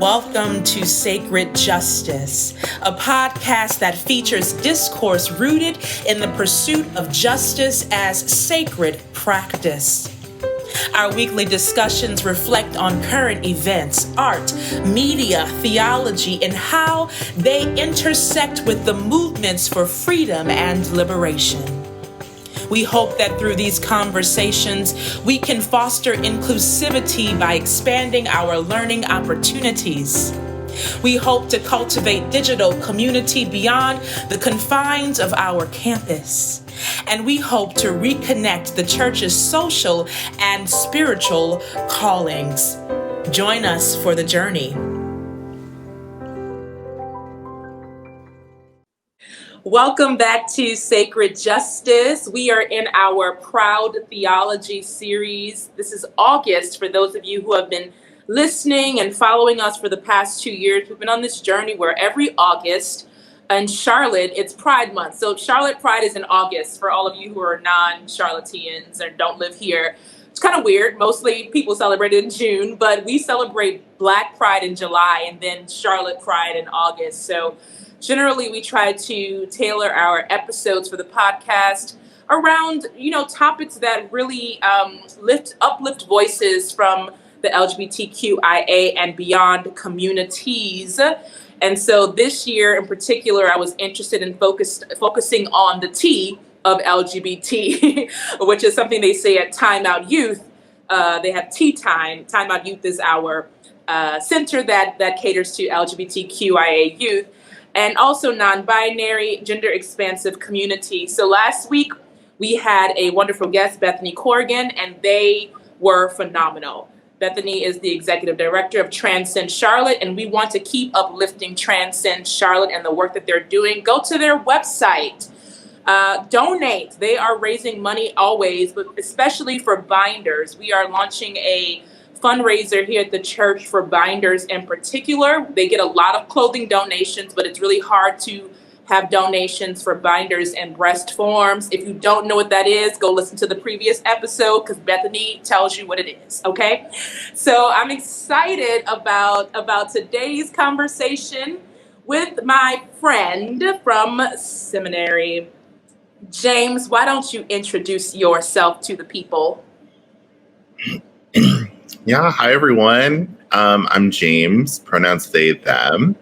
welcome to Sacred Justice, a podcast that features discourse rooted in the pursuit of justice as sacred practice. Our weekly discussions reflect on current events, art, media, theology, and how they intersect with the movements for freedom and liberation. We hope that through these conversations, we can foster inclusivity by expanding our learning opportunities. We hope to cultivate digital community beyond the confines of our campus. And we hope to reconnect the church's social and spiritual callings. Join us for the journey. Welcome back to Sacred Justice. We are in our Proud Theology series. This is August for those of you who have been listening and following us for the past 2 years. We've been on this journey where every August in Charlotte, it's Pride Month. So Charlotte Pride is in August for all of you who are non-Charlotteans or don't live here. It's kind of weird. Mostly people celebrate it in June, but we celebrate Black Pride in July and then Charlotte Pride in August. So generally, we try to tailor our episodes for the podcast around, topics that really uplift voices from the LGBTQIA and beyond communities. And so this year in particular, I was interested in focusing on the T of LGBT, which is something they say at Time Out Youth. They have tea time. Time Out Youth is our center that caters to LGBTQIA youth. And also non-binary, gender-expansive community. So last week, we had a wonderful guest, Bethany Corrigan, and they were phenomenal. Bethany is the executive director of Transcend Charlotte, and we want to keep uplifting Transcend Charlotte and the work that they're doing. Go to their website. Donate. They are raising money always, but especially for binders. We are launching a fundraiser here at the church for binders in particular. They get a lot of clothing donations, but it's really hard to have donations for binders and breast forms. If you don't know what that is, go listen to the previous episode because Bethany tells you what it is, okay? So I'm excited about today's conversation with my friend from seminary. James, why don't you introduce yourself to the people? Yeah, hi everyone. I'm James, pronouns they, them.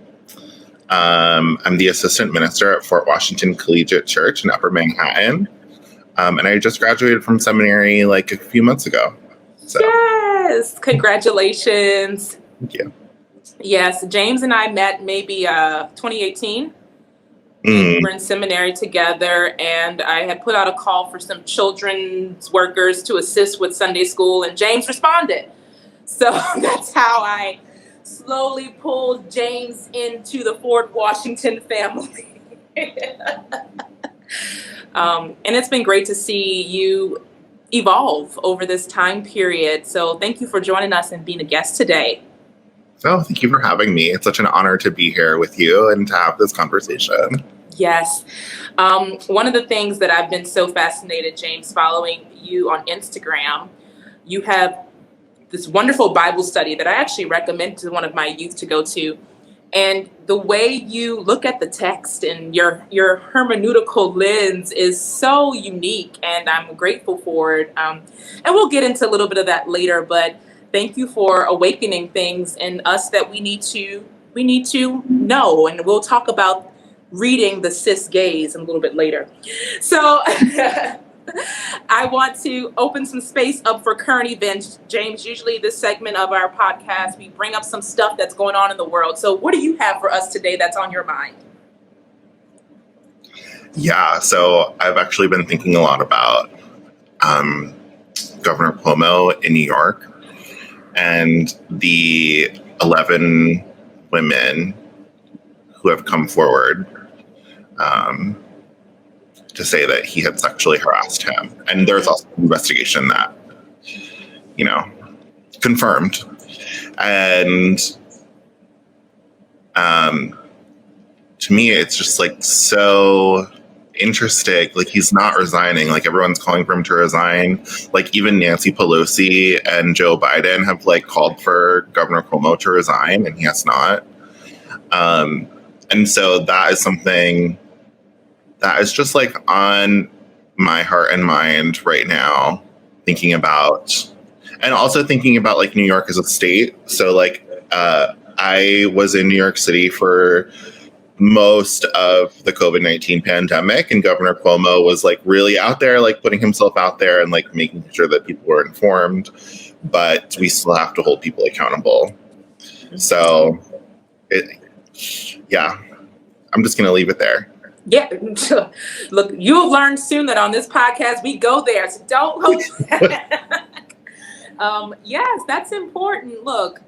I'm the assistant minister at Fort Washington Collegiate Church in Upper Manhattan. And I just graduated from seminary like a few months ago. So. Yes, congratulations. Thank you. Yes, James and I met maybe 2018. We were in seminary together, and I had put out a call for some children's workers to assist with Sunday school, and James responded. So that's how I slowly pulled James into the Fort Washington family. And it's been great to see you evolve over this time period. So thank you for joining us and being a guest today. So thank you for having me. It's such an honor to be here with you and to have this conversation. Yes. One of the things that I've been so fascinated, James, following you on Instagram, you have this wonderful Bible study that I actually recommend to one of my youth to go to. And the way you look at the text and your hermeneutical lens is so unique, and I'm grateful for it. And we'll get into a little bit of that later, but thank you for awakening things in us that we need to know. And we'll talk about reading the cis gaze a little bit later. So I want to open some space up for current events. James, usually this segment of our podcast, we bring up some stuff that's going on in the world. So what do you have for us today that's on your mind? Yeah, so I've actually been thinking a lot about Governor Cuomo in New York and the 11 women who have come forward to say that he had sexually harassed him. And there's also an investigation that, confirmed. And to me, it's just like so interesting. Like, he's not resigning. Like, everyone's calling for him to resign. Like, even Nancy Pelosi and Joe Biden have like called for Governor Cuomo to resign, and he has not. And so that is something that is just like on my heart and mind right now, thinking about, and also thinking about like New York as a state. So like, I was in New York City for most of the COVID-19 pandemic, and Governor Cuomo was like really out there, like putting himself out there and like making sure that people were informed, but we still have to hold people accountable. So yeah, I'm just going to leave it there. Yeah. Look, you'll learn soon that on this podcast, we go there. So don't hold back. Yes, that's important. Look,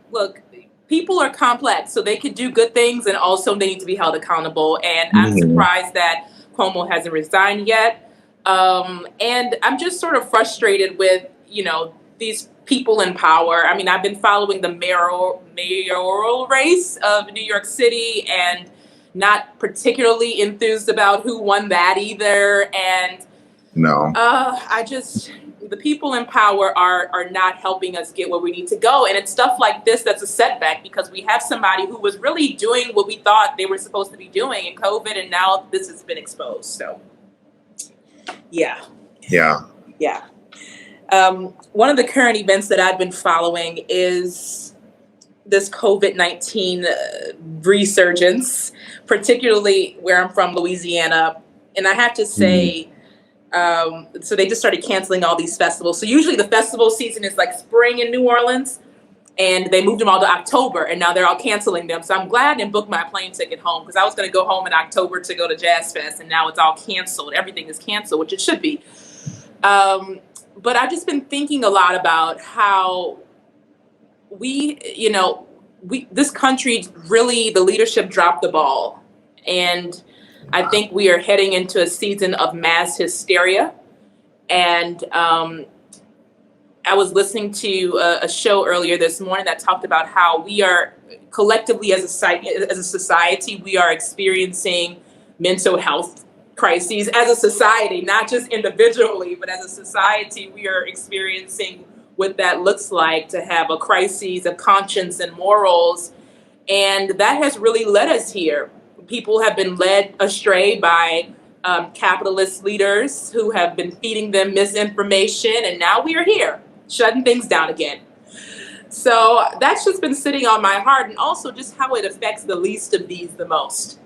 people are complex, so they can do good things, and also they need to be held accountable. And I'm surprised that Cuomo hasn't resigned yet. And I'm just sort of frustrated with, these people in power. I mean, I've been following the mayoral race of New York City and not particularly enthused about who won that either. And no, the people in power are not helping us get where we need to go. And it's stuff like this that's a setback, because we have somebody who was really doing what we thought they were supposed to be doing in COVID, and now this has been exposed. So, yeah. One of the current events that I've been following is this COVID-19 resurgence, particularly where I'm from, Louisiana. And I have to say, so they just started canceling all these festivals. So usually the festival season is like spring in New Orleans, and they moved them all to October, and now they're all canceling them. So I'm glad I didn't book my plane ticket home, because I was going to go home in October to go to Jazz Fest, and now it's all canceled. Everything is canceled, which it should be. But I've just been thinking a lot about how this country, really, the leadership dropped the ball. And I think we are heading into a season of mass hysteria. And I was listening to a show earlier this morning that talked about how we are collectively as a society, we are experiencing mental health crises as a society, not just individually, but as a society, we are experiencing what that looks like to have a crisis of conscience and morals. And that has really led us here. People have been led astray by capitalist leaders who have been feeding them misinformation. And now we are here, shutting things down again. So that's just been sitting on my heart, and also just how it affects the least of these the most.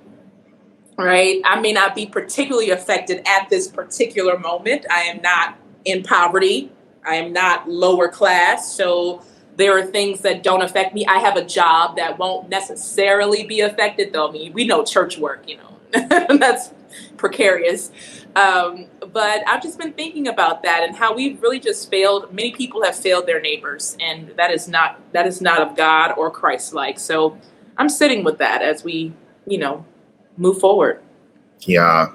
Right? I may not be particularly affected at this particular moment. I am not in poverty. I am not lower class. So there are things that don't affect me. I have a job that won't necessarily be affected, though. I mean, we know church work, that's precarious. But I've just been thinking about that and how we've really just failed. Many people have failed their neighbors, and that is not of God or Christ-like. So I'm sitting with that as we, move forward. Yeah.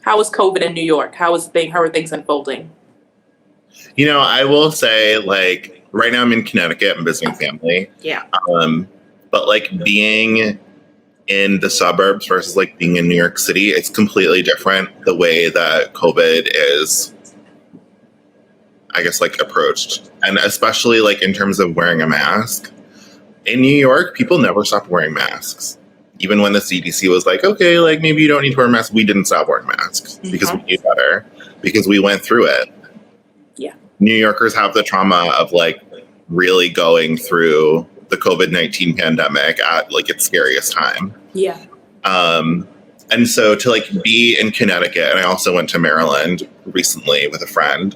How is COVID in New York? How are things unfolding? I will say, like, right now I'm in Connecticut. I'm visiting family. Yeah. But like being in the suburbs versus like being in New York City, it's completely different the way that COVID is, I guess, like approached. And especially like in terms of wearing a mask. In New York, people never stopped wearing masks. Even when the CDC was like, okay, like maybe you don't need to wear a mask, we didn't stop wearing masks because we knew better, because we went through it. Yeah. New Yorkers have the trauma of like really going through the COVID-19 pandemic at like its scariest time. Yeah. And so to like be in Connecticut, and I also went to Maryland recently with a friend,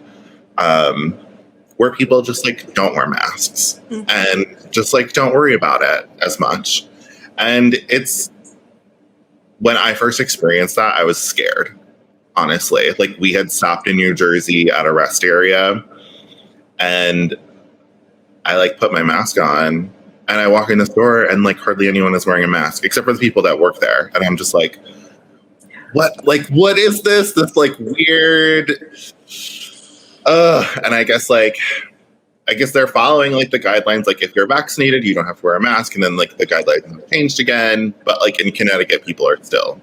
where people just like don't wear masks and just like don't worry about it as much. And it's, when I first experienced that, I was scared, honestly. Like, we had stopped in New Jersey at a rest area, and I like put my mask on, and I walk in the store, and like hardly anyone is wearing a mask except for the people that work there. And I'm just like, what? Like, what is this? This like weird. And I guess they're following like the guidelines. Like, if you're vaccinated, you don't have to wear a mask. And then like the guidelines have changed again. But like in Connecticut, people are still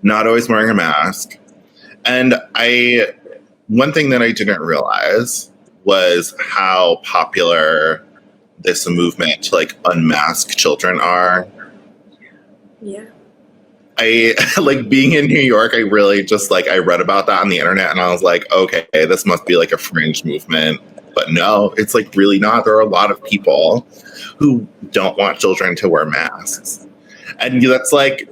not always wearing a mask. And one thing that I didn't realize was how popular this movement to like unmask children are. Yeah. I like being in New York, I really just like, I read about that on the internet and I was like, okay, this must be like a fringe movement. But no, it's like really not. There are a lot of people who don't want children to wear masks. And that's like,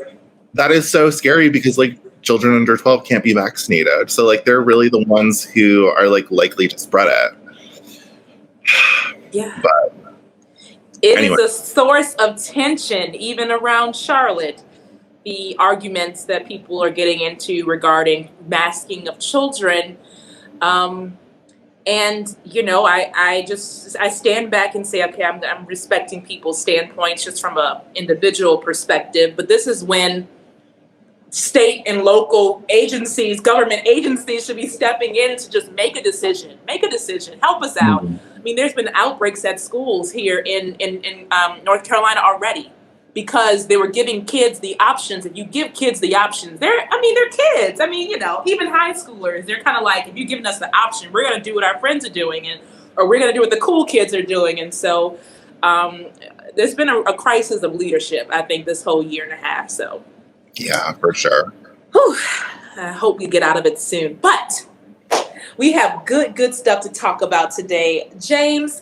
that is so scary because like children under 12 can't be vaccinated. So like they're really the ones who are like likely to spread it. Yeah. But it anyway. is a source of tension even around Charlotte. The arguments that people are getting into regarding masking of children. And, you know, I stand back and say, okay, I'm respecting people's standpoints just from a individual perspective. But this is when state and local agencies, government agencies should be stepping in to just make a decision, help us out. I mean, there's been outbreaks at schools here in North Carolina already because they were giving kids the options. If you give kids the options, they're kids. I mean, you know, even high schoolers, they're kind of like, if you're giving us the option, we're going to do what our friends are doing or we're going to do what the cool kids are doing. And so there's been a crisis of leadership, I think, this whole year and a half. So. Yeah, for sure. Whew, I hope we get out of it soon. But we have good stuff to talk about today. James,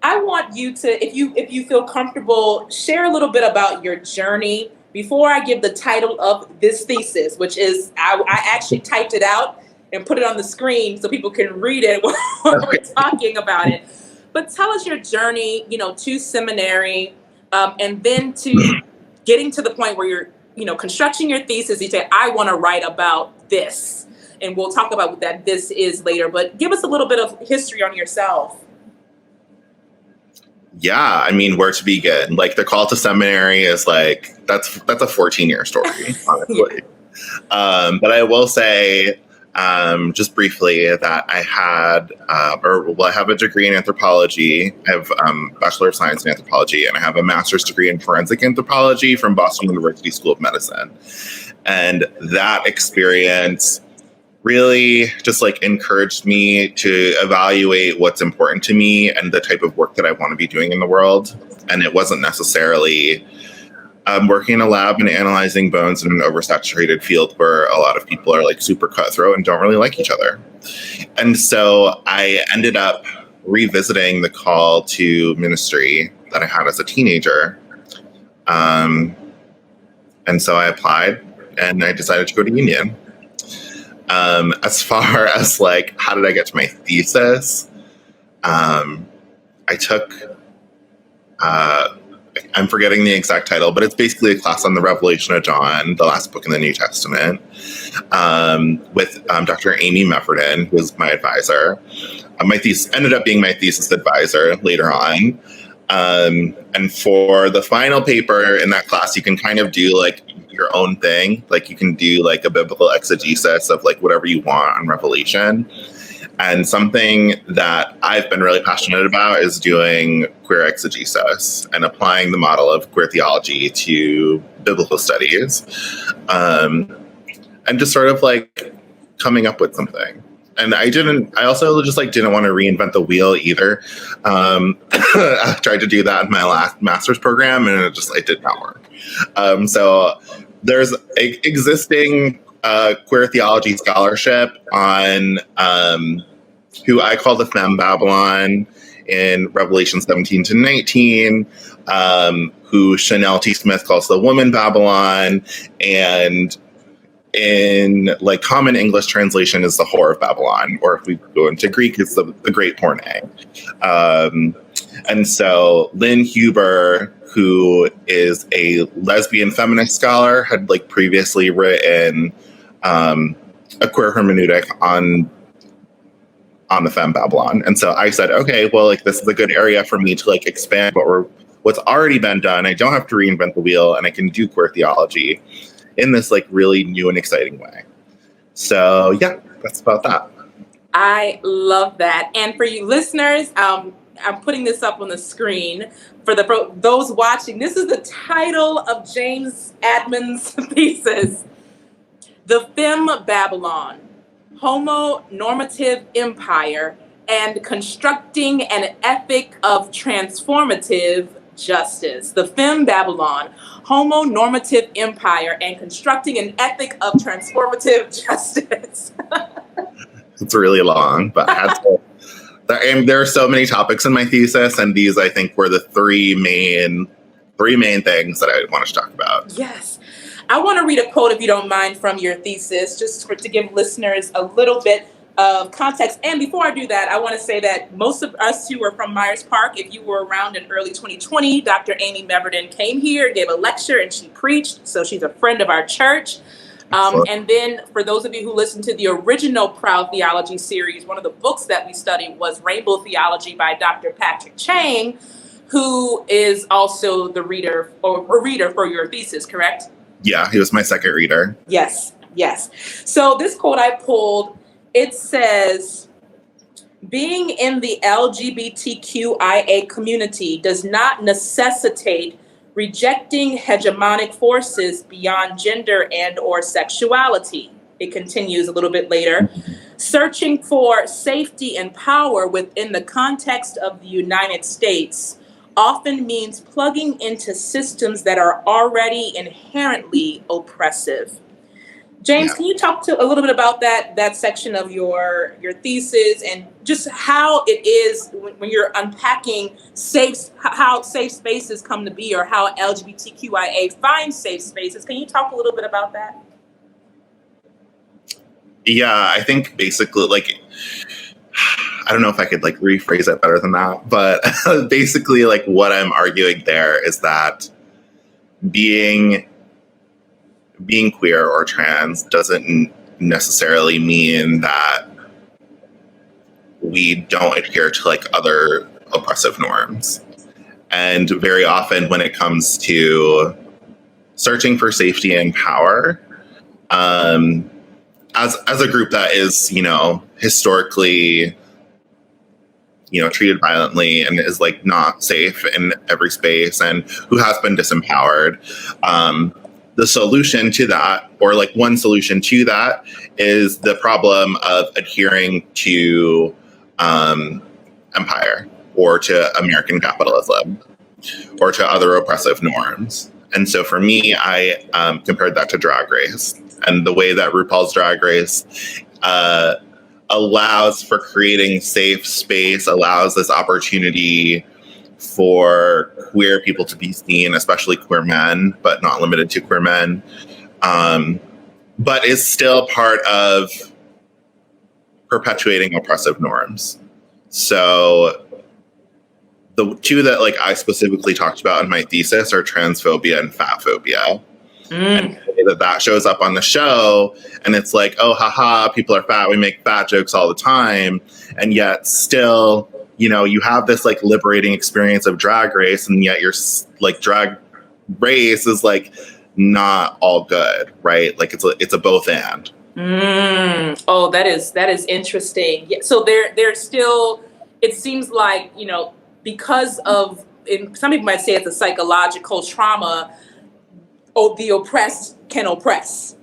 I want you to, if you feel comfortable, share a little bit about your journey before I give the title of this thesis, which is, I actually typed it out and put it on the screen so people can read it while we're talking about it. But tell us your journey, you know, to seminary, and then to getting to the point where you're, you know, constructing your thesis. You say, I want to write about this. And we'll talk about what that this is later. But give us a little bit of history on yourself. Yeah, I mean, where to begin? Like the call to seminary is like, that's a 14-year story, honestly. But I will say, just briefly, that I had, I have a degree in anthropology. I have Bachelor of Science in anthropology, and I have a master's degree in forensic anthropology from Boston University School of Medicine. And that experience really just like encouraged me to evaluate what's important to me and the type of work that I want to be doing in the world. And it wasn't necessarily working in a lab and analyzing bones in an oversaturated field where a lot of people are like super cutthroat and don't really like each other. And so I ended up revisiting the call to ministry that I had as a teenager. And so I applied and I decided to go to Union. As far as like, how did I get to my thesis? I took, I'm forgetting the exact title, but it's basically a class on the Revelation of John, the last book in the New Testament, with Dr. Amy Mefferdon, who was my advisor. My thesis ended up being my thesis advisor later on. And for the final paper in that class, you can kind of do like your own thing. Like you can do like a biblical exegesis of like whatever you want on Revelation. And something that I've been really passionate about is doing queer exegesis and applying the model of queer theology to biblical studies. And just sort of like coming up with something. And I also just like didn't want to reinvent the wheel either. I tried to do that in my last master's program and it did not work. So there's existing queer theology scholarship on who I call the Femme Babylon in Revelation 17 to 19, who Chanel T. Smith calls the Woman Babylon, and in like common English translation is the Whore of Babylon, or if we go into Greek, it's the Great Porne. And so Lynn Huber, who is a lesbian feminist scholar, had like previously written a queer hermeneutic on the Femme Babylon. And so I said, okay, well, like this is a good area for me to like expand what's already been done. I don't have to reinvent the wheel, and I can do queer theology in this like really new and exciting way. So yeah, that's about that. I love that. And for you listeners, I'm putting this up on the screen for those watching. This is the title of James Admans' thesis. The Femme Babylon, Homo-Normative Empire, and Constructing an Ethic of Transformative Justice. The Femme Babylon, Homo-Normative Empire, and Constructing an Ethic of Transformative Justice. It's really long, but I had to. There are so many topics in my thesis, and these, I think, were the three main things that I wanted to talk about. Yes. I want to read a quote, if you don't mind, from your thesis, just to give listeners a little bit of context. And before I do that, I want to say that most of us who are from Myers Park, if you were around in early 2020, Dr. Amy Meverden came here, gave a lecture, and she preached. So she's a friend of our church. And then for those of you who listened to the original Proud Theology series, one of the books that we studied was Rainbow Theology by Dr. Patrick Chang, who is also the reader for your thesis, correct? Yeah, he was my second reader. Yes. So this quote I pulled, it says, being in the LGBTQIA community does not necessitate rejecting hegemonic forces beyond gender and or sexuality. It continues a little bit later. Searching for safety and power within the context of the United States often means plugging into systems that are already inherently oppressive. James, can you talk a little bit about that section of your thesis and just how it is when you're unpacking how safe spaces come to be, or how LGBTQIA finds safe spaces? Can you talk a little bit about that? Yeah, I think basically, I don't know if I could rephrase it better than that, but basically what I'm arguing there is that being queer or trans doesn't necessarily mean that we don't adhere to other oppressive norms. And very often when it comes to searching for safety and power, as a group that is, historically, treated violently and is not safe in every space and who has been disempowered, the solution to that, or one solution to that, is the problem of adhering to empire or to American capitalism or to other oppressive norms. And so for me, I compared that to Drag Race, and the way that RuPaul's Drag Race allows for creating safe space, allows this opportunity for queer people to be seen, especially queer men, but not limited to queer men, but is still part of perpetuating oppressive norms. So the two that I specifically talked about in my thesis are transphobia and fatphobia. And that shows up on the show, and it's oh, haha, people are fat, we make fat jokes all the time, and yet still, you have this liberating experience of Drag Race, and yet your Drag Race is not all good, right? It's a both and. Oh, that is interesting. Yeah, so there's still, it seems because of, some people might say it's a psychological trauma. The oppressed can oppress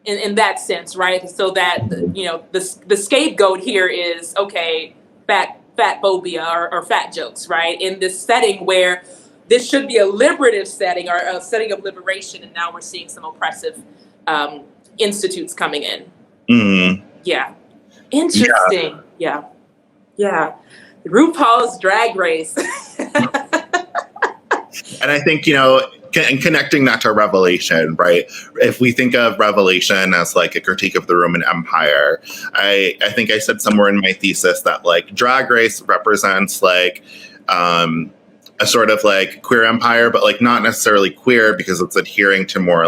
in that sense, right? So that, the scapegoat here is, okay, fatphobia or fat jokes, right? In this setting where this should be a liberative setting, or a setting of liberation, and now we're seeing some oppressive institutes coming in. Mm-hmm. Yeah. Interesting. Yeah. RuPaul's Drag Race. And I think, and connecting that to Revelation, right? If we think of Revelation as a critique of the Roman Empire, I think I said somewhere in my thesis that Drag Race represents a sort of queer empire, but not necessarily queer, because it's adhering to more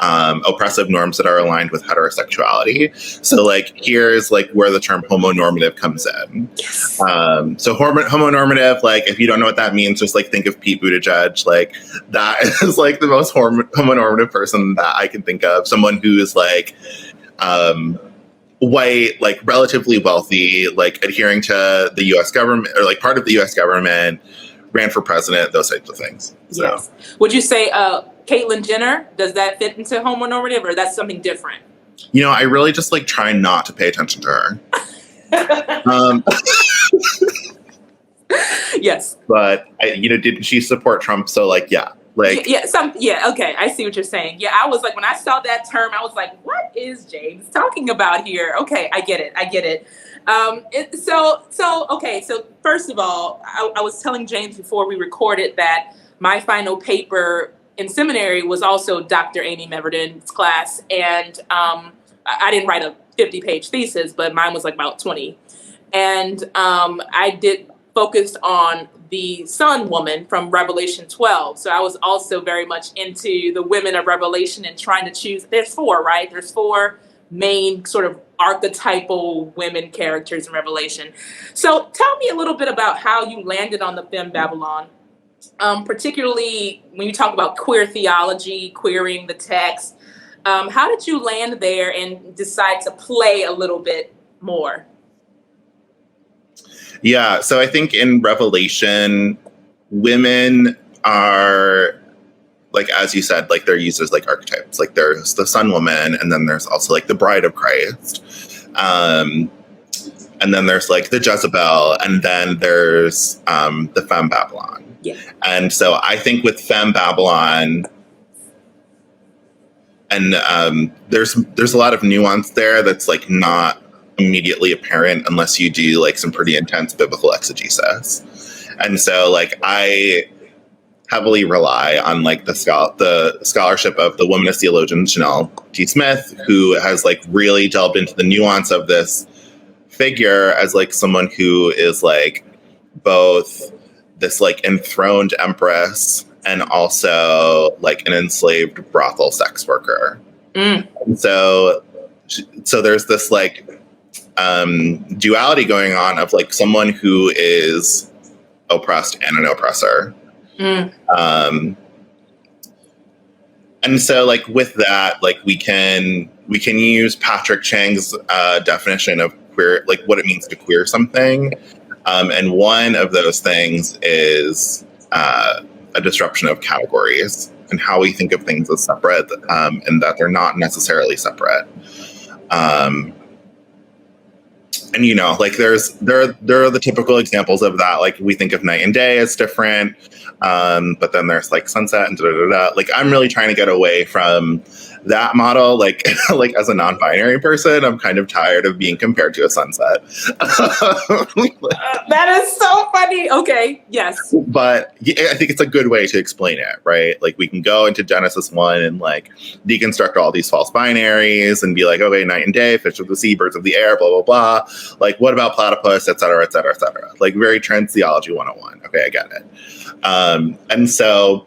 oppressive norms that are aligned with heterosexuality. So here's where the term homonormative comes in. Yes. So homonormative, if you don't know what that means, just think of Pete Buttigieg. That is the most homonormative person that I can think of. Someone who is white, relatively wealthy, adhering to the U.S. government, or part of the U.S. government, ran for president, those types of things. So. Yes. Would you say Caitlyn Jenner, does that fit into homonormative, or that's something different? You know, I really just like try not to pay attention to her. Yes. But didn't she support Trump? So like, yeah. Like, okay, I see what you're saying. Yeah, I was like, when I saw that term, I was like, what is James talking about here? Okay, I get it. So first of all, I was telling James before we recorded that my final paper in seminary was also Dr. Amy Meverden's class, and I didn't write a 50-page thesis, but mine was like about 20. And I did focus on the Sun woman from Revelation 12. So I was also very much into the women of Revelation and trying to choose. There's 4, right? There's 4 main sort of archetypal women characters in Revelation. So tell me a little bit about how you landed on the Femme Babylon, particularly when you talk about queer theology, queering the text. How did you land there and decide to play a little bit more? Yeah, so I think in Revelation, women are, like, as you said, like, they're used as, like, archetypes. Like, there's the Sun Woman, and then there's also, like, the Bride of Christ. And then there's, like, the Jezebel, and then there's the Femme Babylon. Yeah. And so I think with Femme Babylon, and there's a lot of nuance there that's, like, not immediately apparent unless you do like some pretty intense biblical exegesis. And so like I heavily rely on like the scholarship of the womanist theologian Chanel T. Smith, who has like really delved into the nuance of this figure as like someone who is like both this like enthroned empress and also like an enslaved brothel sex worker. And so there's this like duality going on of like someone who is oppressed and an oppressor. And so like with that, like we can use Patrick Chang's definition of queer, like what it means to queer something. And one of those things is a disruption of categories and how we think of things as separate, and that they're not necessarily separate. And, you know, like there are the typical examples of that. Like we think of night and day as different. But then there's like sunset and da-da-da-da. Like I'm really trying to get away from that model. Like, like as a non-binary person, I'm kind of tired of being compared to a sunset. That is so funny. Okay. Yes. But I think it's a good way to explain it, right? Like we can go into Genesis 1 and like deconstruct all these false binaries and be like, okay, night and day, fish of the sea, birds of the air, blah, blah, blah. Like what about platypus, et cetera, et cetera, et cetera. Like very trans theology 101. Okay, I get it. And so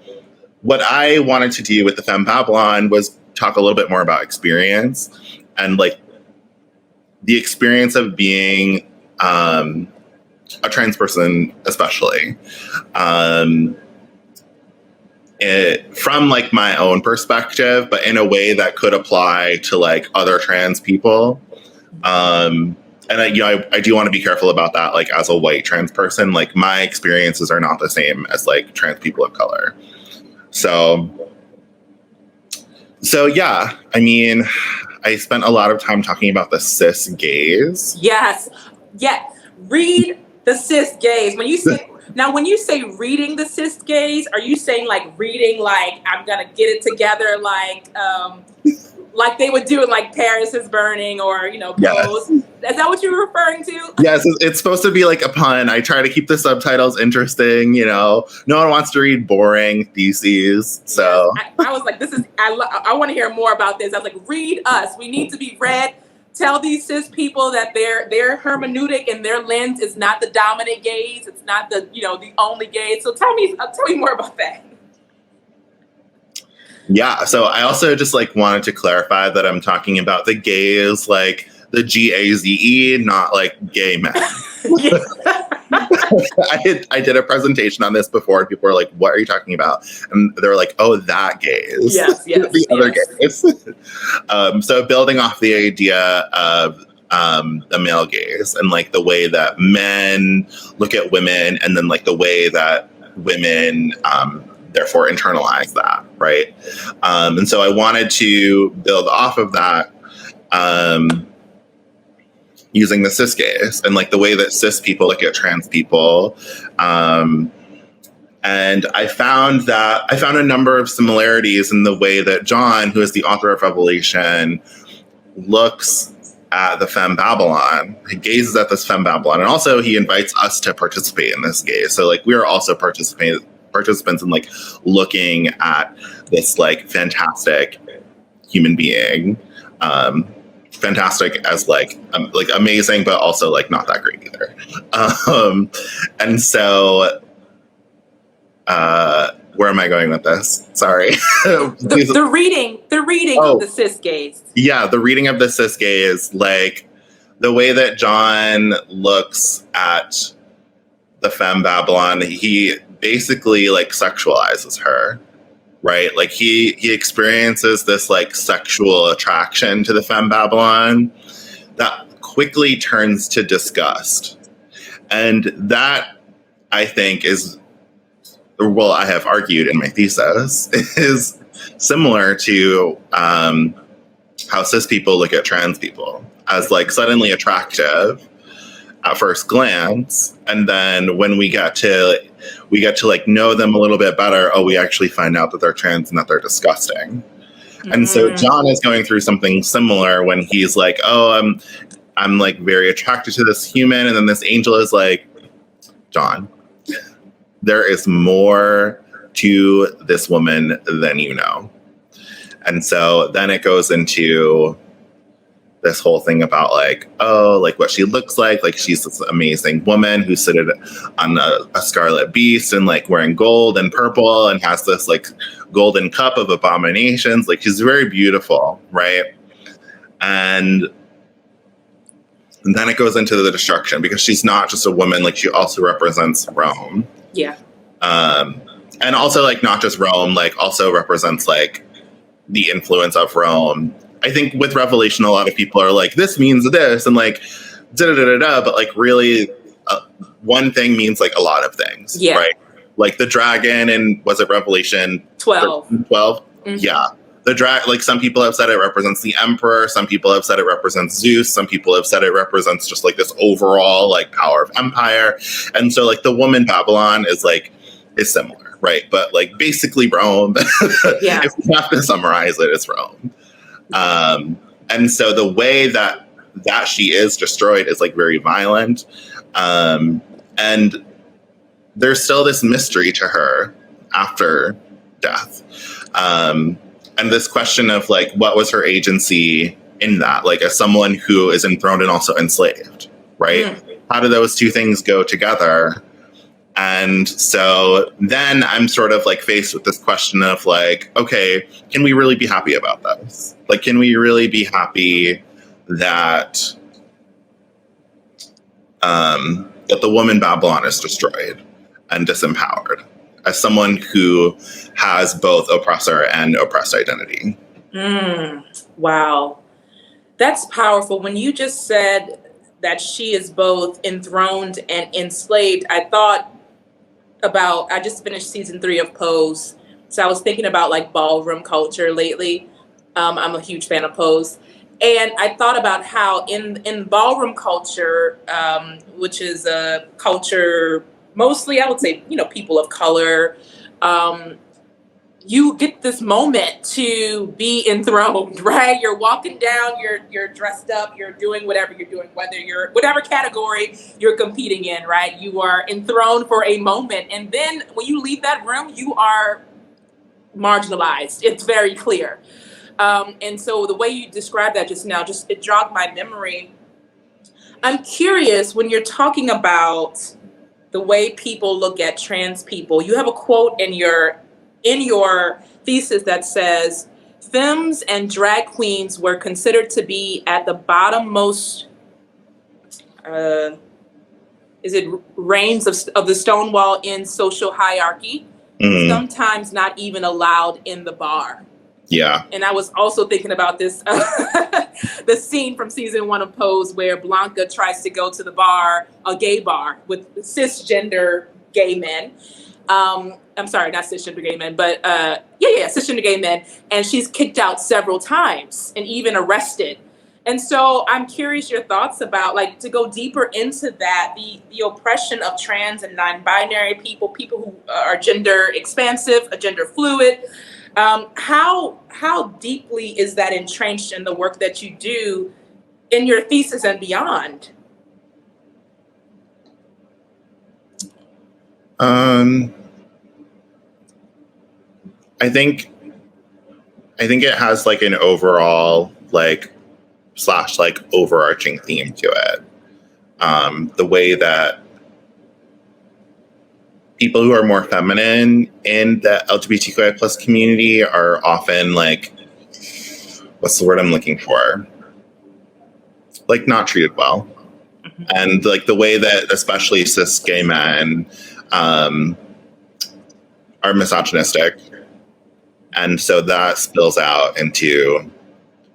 what I wanted to do with the Femme Babylon was talk a little bit more about experience and like the experience of being a trans person, especially from like my own perspective, but in a way that could apply to like other trans people. And I do want to be careful about that. Like as a white trans person, like my experiences are not the same as like trans people of color. So yeah, I mean, I spent a lot of time talking about the cis gaze. Yes. Yeah. Read the cis gaze. When you say reading the cis gaze, are you saying like reading like I'm gonna get it together like they would do in like Paris is Burning or, you know, Pose. Yes. Is that what you were referring to? Yes, it's supposed to be like a pun. I try to keep the subtitles interesting, you know. No one wants to read boring theses. So yes, I was like, I want to hear more about this. I was like, read us. We need to be read. Tell these cis people that their hermeneutic and their lens is not the dominant gaze. It's not the only gaze. So tell me more about that. Yeah, so I also just like wanted to clarify that I'm talking about the gaze, like the GAZE, not like gay men. I did a presentation on this before, and people were like, "What are you talking about?" And they were like, "Oh, that gaze." Yes, the other gaze. So building off the idea of the male gaze and like the way that men look at women, and then like the way that women therefore internalize that. right? And so I wanted to build off of that using the cis gaze and like the way that cis people look at trans people. And I found a number of similarities in the way that John, who is the author of Revelation, looks at the Femme Babylon. He gazes at this Femme Babylon, and also he invites us to participate in this gaze. So like we are also participants in like looking at this like fantastic human being. Fantastic as like amazing, but also like not that great either. And so where am I going with this? Sorry. the reading of the cis gaze. Yeah, the reading of the cis gaze, like the way that John looks at the Femme Babylon, he basically like sexualizes her, right? Like he experiences this like sexual attraction to the Femme Babylon that quickly turns to disgust. And that, I think, is, well, I have argued in my thesis, is similar to how cis people look at trans people as like suddenly attractive at first glance, and then when we get to like know them a little bit better, we actually find out that they're trans and that they're disgusting. Mm-hmm. And so John is going through something similar when he's like, I'm like very attracted to this human, and then this angel is like, John, there is more to this woman than you know. And so then it goes into this whole thing about like, like what she looks like she's this amazing woman who's seated on a scarlet beast and like wearing gold and purple and has this like golden cup of abominations. Like she's very beautiful, right? And then it goes into the destruction because she's not just a woman, like she also represents Rome. Yeah. And also like not just Rome, like also represents like the influence of Rome. I think with Revelation, a lot of people are like, this means this, and like, da-da-da-da-da, but like really one thing means like a lot of things, yeah. Right? Like the dragon in, was it Revelation 12? 12? Mm-hmm. Yeah. Like some people have said it represents the emperor. Some people have said it represents Zeus. Some people have said it represents just like this overall like power of empire. And so like the woman Babylon is similar, right? But like basically Rome, yeah. If we have to summarize it, it's Rome. And so the way that she is destroyed is like very violent. And there's still this mystery to her after death. And this question of like, what was her agency in that? Like as someone who is enthroned and also enslaved, right? Mm. How do those two things go together? And so then I'm sort of like faced with this question of like, okay, can we really be happy about this? Like, can we really be happy that that the woman Babylon is destroyed and disempowered as someone who has both oppressor and oppressed identity? Wow. That's powerful. When you just said that she is both enthroned and enslaved, I just finished season 3 of Pose. So I was thinking about like ballroom culture lately. I'm a huge fan of Pose. And I thought about how in ballroom culture, which is a culture mostly, I would say, people of color, you get this moment to be enthroned, right? You're walking down, you're dressed up, you're doing whatever you're doing, whatever category you're competing in, right? You are enthroned for a moment. And then when you leave that room, you are marginalized. It's very clear. And so the way you described that just now, it jogged my memory. I'm curious, when you're talking about the way people look at trans people, you have a quote in your thesis that says, femmes and drag queens were considered to be at the bottommost, reigns of the stone wall in social hierarchy, sometimes not even allowed in the bar. Yeah. And I was also thinking about this, the scene from season 1 of Pose where Blanca tries to go to the bar, a gay bar with cisgender gay men. I'm sorry, not cisgender gay men, but cisgender gay men, and she's kicked out several times and even arrested. And so I'm curious your thoughts about, like, to go deeper into that, the oppression of trans and non-binary people who are gender expansive, gender fluid. How deeply is that entrenched in the work that you do in your thesis and beyond? I think it has like an overall like / like overarching theme to it. The way that people who are more feminine in the LGBTQIA plus community are often like, what's the word I'm looking for? Like not treated well. Mm-hmm. And like the way that especially cis gay men are misogynistic. And so that spills out into,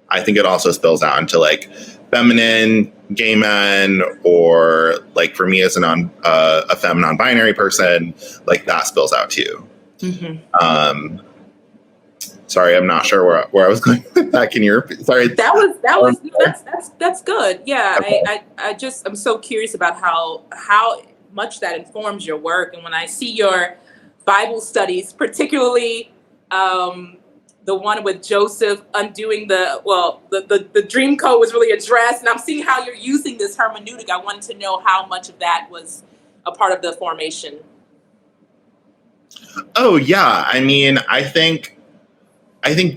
I think it also spills out into like feminine gay men, or like for me as a femme non-binary person, like that spills out too. Mm-hmm. Sorry, I'm not sure where I was going with that. Can you repeat? Sorry. That's good. Yeah. Okay. I'm so curious about how much that informs your work. And when I see your Bible studies, particularly the one with Joseph undoing the dream code was really addressed, and I'm seeing how you're using this hermeneutic. I wanted to know how much of that was a part of the formation. Oh yeah, I mean, I think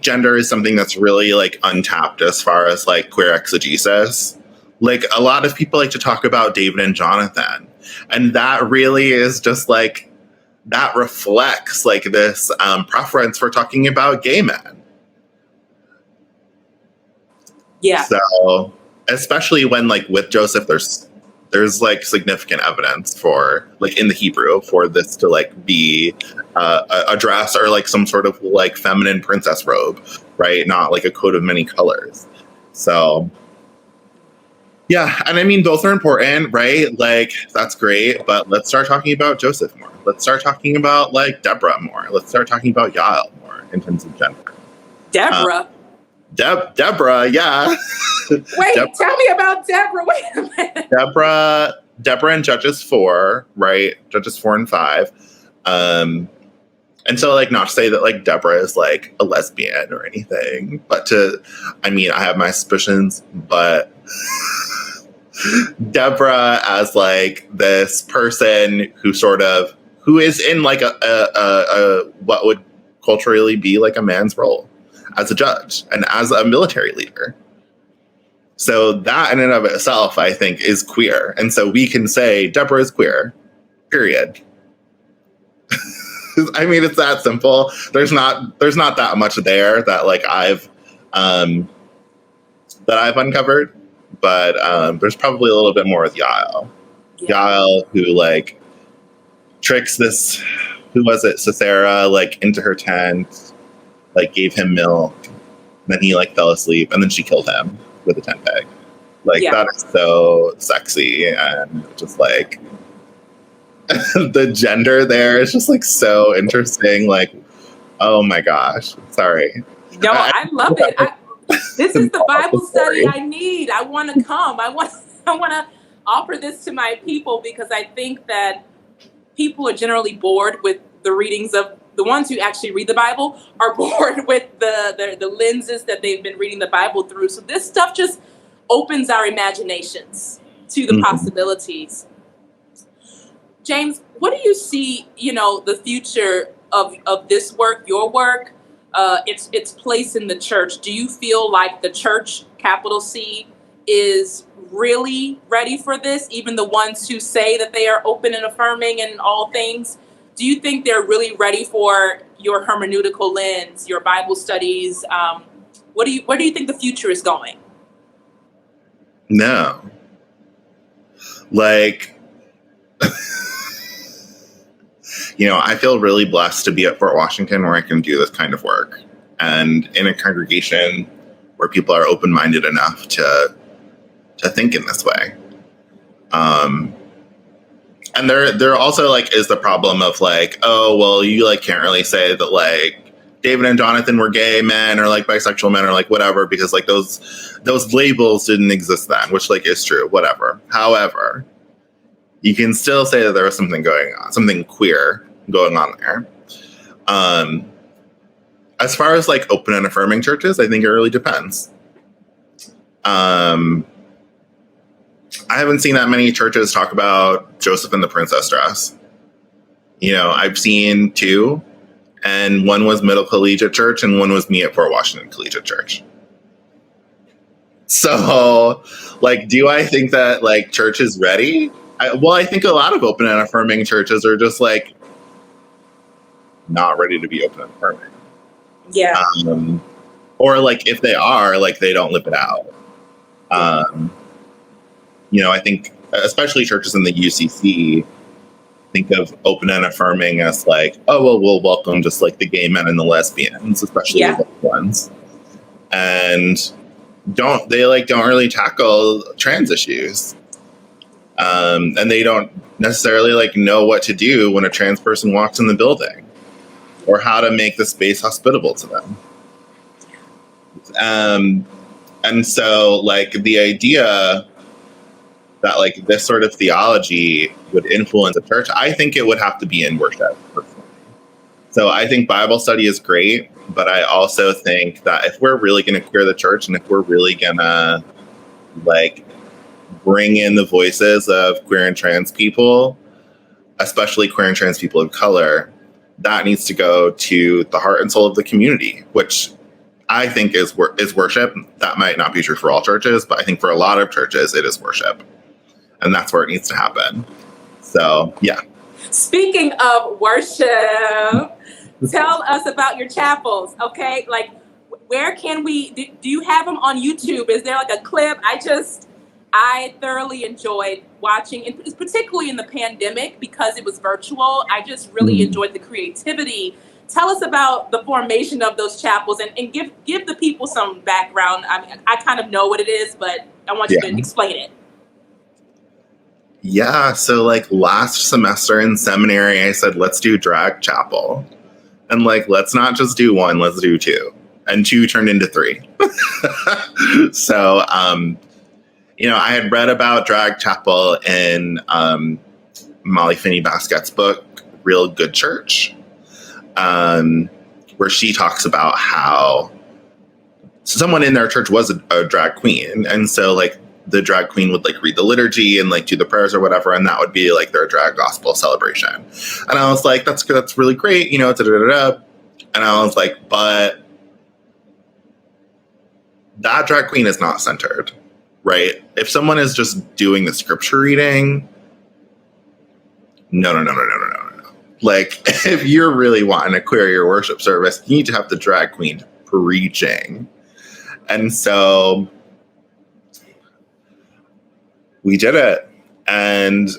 gender is something that's really like untapped as far as like queer exegesis. Like a lot of people like to talk about David and Jonathan, and that really is just like, that reflects like this preference for talking about gay men. Yeah. So especially when like with Joseph, there's like significant evidence for like in the Hebrew for this to like be a dress or like some sort of like feminine princess robe, right? Not like a coat of many colors. So yeah, and I mean, both are important, right? Like, that's great, but let's start talking about Joseph more. Let's start talking about, like, Deborah more. Let's start talking about Yael more in terms of gender. Deborah? Deborah, yeah. Wait, tell me about Deborah. Wait a minute. Deborah in Judges 4, right? Judges 4 and 5. And so, like, not to say that, like, Deborah is, like, a lesbian or anything, but I have my suspicions, but Deborah as like this person who is in like a what would culturally be like a man's role as a judge and as a military leader. So that in and of itself, I think, is queer. And so we can say Deborah is queer, period. I mean, it's that simple. There's not that much there that like I've uncovered. But there's probably a little bit more with Yael. Yeah. Yael, who like tricks this, who was it, Sisera, like into her tent, like gave him milk, and then he like fell asleep, and then she killed him with a tent peg. Like that is so sexy, and just like the gender there is just like so interesting. Like, oh my gosh, sorry. No, I love it. This is the Bible study I need. I want to come. I want to offer this to my people, because I think that people are generally bored with the readings of the ones who actually read the Bible are bored with the lenses that they've been reading the Bible through. So this stuff just opens our imaginations to the possibilities. James, what do you see, the future of this work, your work? Its place in the church? Do you feel like the church, capital C, is really ready for this? Even the ones who say that they are open and affirming in all things, do you think they're really ready for your hermeneutical lens, your Bible studies? Where do you think the future is going? No. Like, I feel really blessed to be at Fort Washington where I can do this kind of work, and in a congregation where people are open-minded enough to think in this way. And there also like is the problem of like, oh, well, you like can't really say that like David and Jonathan were gay men or like bisexual men or like whatever, because like those labels didn't exist then, which like is true, whatever. However, you can still say that there was something going on, something queer going on there. As far as like open and affirming churches, I think it really depends. I haven't seen that many churches talk about Joseph and the Princess dress. You know, I've seen two, and one was Middle Collegiate Church and one was me at Fort Washington Collegiate Church. So, like, do I think that like church is ready? I think a lot of open and affirming churches are just like not ready to be open and affirming. Yeah. Or like if they are, like they don't live it out. You know, I think especially churches in the UCC think of open and affirming as like, oh, well, we'll welcome just like the gay men and the lesbians, especially the ones. And don't really tackle trans issues. And they don't necessarily like know what to do when a trans person walks in the building or how to make the space hospitable to them. And so like the idea that like this sort of theology would influence a church, I think it would have to be in worship personally. So I think Bible study is great, but I also think that if we're really going to queer the church and if we're really going to like bring in the voices of queer and trans people, especially queer and trans people of color, that needs to go to the heart and soul of the community, which I think is worship. That might not be true for all churches, but I think for a lot of churches, it is worship. And that's where it needs to happen. So, yeah. Speaking of worship, tell us about your chapels, okay? Like, where can we, do you have them on YouTube? Is there like a clip? I thoroughly enjoyed watching, and particularly in the pandemic because it was virtual. I just really enjoyed the creativity. Tell us about the formation of those chapels and give the people some background. I mean, I kind of know what it is, but I want you to explain it. Yeah, so like last semester in seminary, I said, let's do drag chapel. And like, let's not just do one, let's do two. And two turned into three. So, you know, I had read about drag chapel in Molly Finney Baskett's book, Real Good Church, where she talks about how someone in their church was a drag queen. And so like the drag queen would like read the liturgy and like do the prayers or whatever, and that would be like their drag gospel celebration. And I was like, that's good, that's really great, you know, da-da-da-da. And I was like, but that drag queen is not centered, right? If someone is just doing the scripture reading, no. Like, if you're really wanting to queer your worship service, you need to have the drag queen preaching. And so we did it. And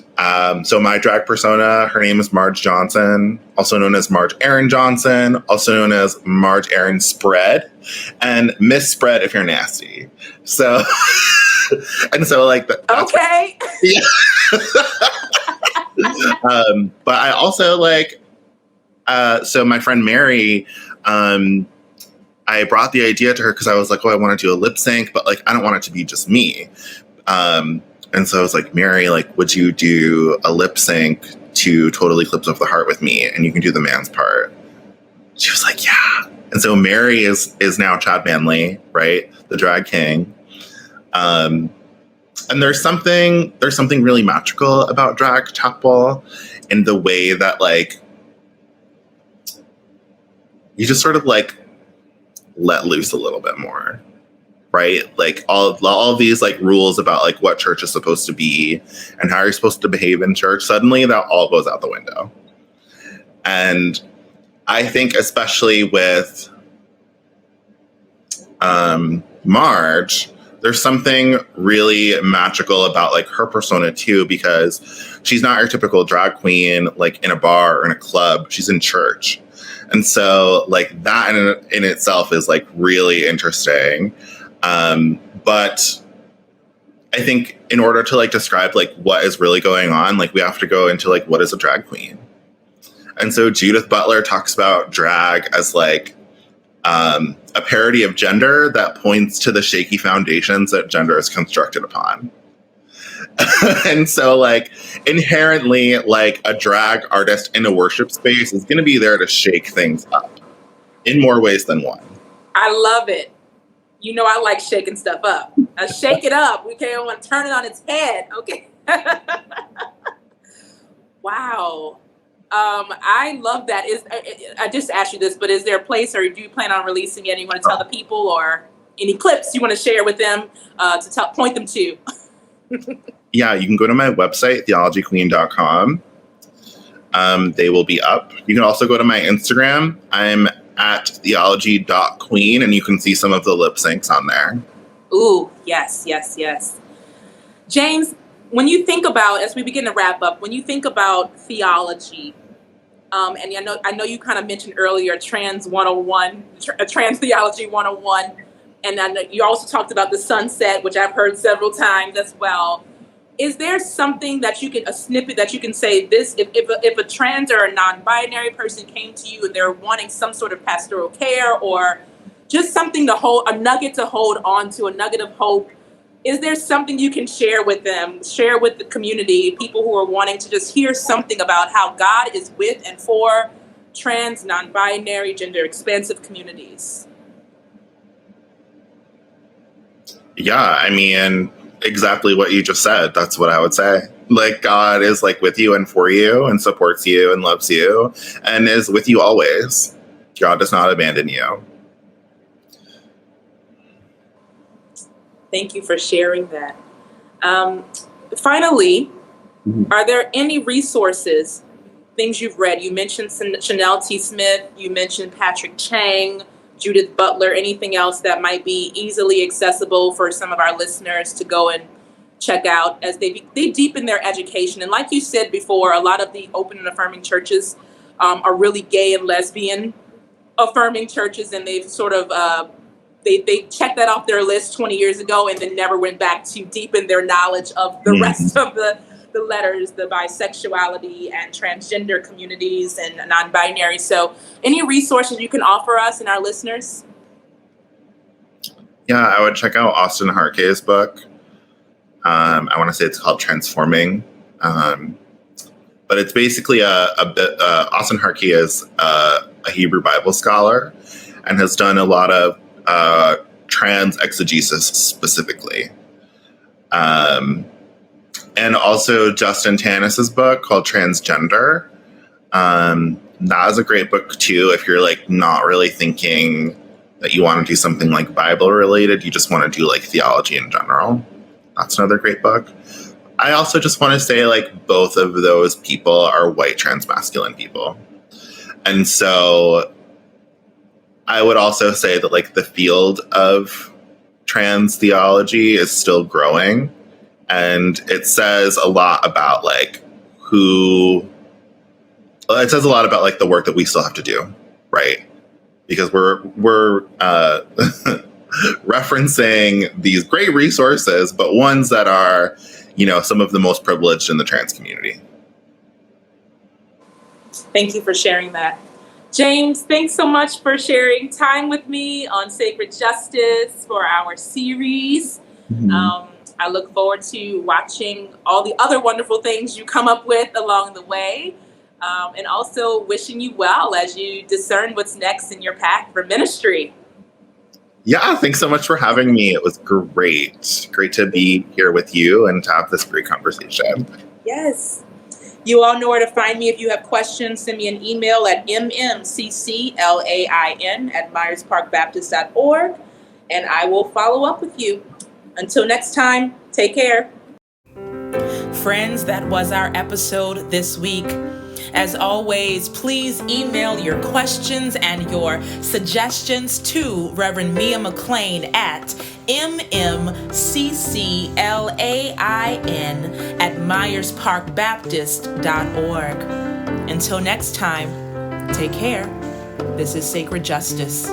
so my drag persona, her name is Marge Johnson, also known as Marge Aaron Johnson, also known as Marge Aaron Spread, and Miss Spread if you're nasty. So, and so like, okay. Yeah. But I also like, so my friend Mary, I brought the idea to her because I was like, oh, I want to do a lip sync, but like, I don't want it to be just me. And so I was like, Mary, like, would you do a lip sync to Total Eclipse of the Heart with me? And you can do the man's part. She was like, yeah. And so Mary is now Chad Manley, right? The drag king. And there's something really magical about drag chapel in the way that like, you just sort of like let loose a little bit more. Right? Like all these like rules about like what church is supposed to be and how you're supposed to behave in church, suddenly that all goes out the window. And I think especially with Marge, there's something really magical about like her persona too, because she's not your typical drag queen, like in a bar or in a club, she's in church. And so like that in itself is like really interesting. But I think in order to like describe like what is really going on, like we have to go into like what is a drag queen. And so Judith Butler talks about drag as like a parody of gender that points to the shaky foundations that gender is constructed upon. And so like inherently like a drag artist in a worship space is going to be there to shake things up in more ways than one. I love it. You know, I like shaking stuff up. Shake it up. We can't want to turn it on its head. Okay. Wow. I love that. I just asked you this, but is there a place, or do you plan on releasing it? And you want to tell the people, or any clips you want to share with them to point them to? Yeah, you can go to my website, theologyqueen.com. They will be up. You can also go to my Instagram. I'm at theology.queen, and you can see some of the lip syncs on there. Ooh, yes, yes, yes. James, when you think about, as we begin to wrap up, when you think about theology, and I know you kind of mentioned earlier Trans 101, Trans Theology 101, and I know you also talked about the sunset, which I've heard several times as well. Is there something that you can, a snippet that you can say, this, if a trans or a non-binary person came to you and they're wanting some sort of pastoral care or just something to hold, a nugget to hold on to, a nugget of hope, is there something you can share with them, share with the community, people who are wanting to just hear something about how God is with and for trans, non-binary, gender expansive communities? Yeah, I mean, exactly what you just said. That's what I would say. Like, God is like with you and for you and supports you and loves you and is with you always. God does not abandon you. Thank you for sharing that. Finally, are there any resources, things you've read? You mentioned Chanel T. Smith, you mentioned Patrick Chang, Judith Butler, anything else that might be easily accessible for some of our listeners to go and check out as they deepen their education? And like you said before, a lot of the open and affirming churches are really gay and lesbian affirming churches, and they've sort of they checked that off their list 20 years ago and then never went back to deepen their knowledge of the rest of the letters, the bisexuality and transgender communities and non-binary. So any resources you can offer us and our listeners? Yeah, I would check out Austin Harkey's book. I want to say it's called Transforming. But it's basically Austin Harkey is a Hebrew Bible scholar and has done a lot of trans exegesis specifically. And also Justin Tanis's book called Transgender. That is a great book too if you're like not really thinking that you want to do something like Bible related, you just want to do like theology in general. That's another great book. I also just want to say like both of those people are white trans masculine people. And so I would also say that like the field of trans theology is still growing, and it says a lot about like it says a lot about like the work that we still have to do, right? Because we're referencing these great resources, but ones that are, you know, some of the most privileged in the trans community. Thank you for sharing that. James, thanks so much for sharing time with me on Sacred Justice for our series. Mm-hmm. I look forward to watching all the other wonderful things you come up with along the way, and also wishing you well as you discern what's next in your path for ministry. Yeah, thanks so much for having me. It was great. Great to be here with you and to have this great conversation. Yes. You all know where to find me. If you have questions, send me an email at mmcclain@myersparkbaptist.org, and I will follow up with you. Until next time, take care. Friends, that was our episode this week. As always, please email your questions and your suggestions to Reverend Mia McClain at mmcclain@myersparkbaptist.org. Until next time, take care. This is Sacred Justice.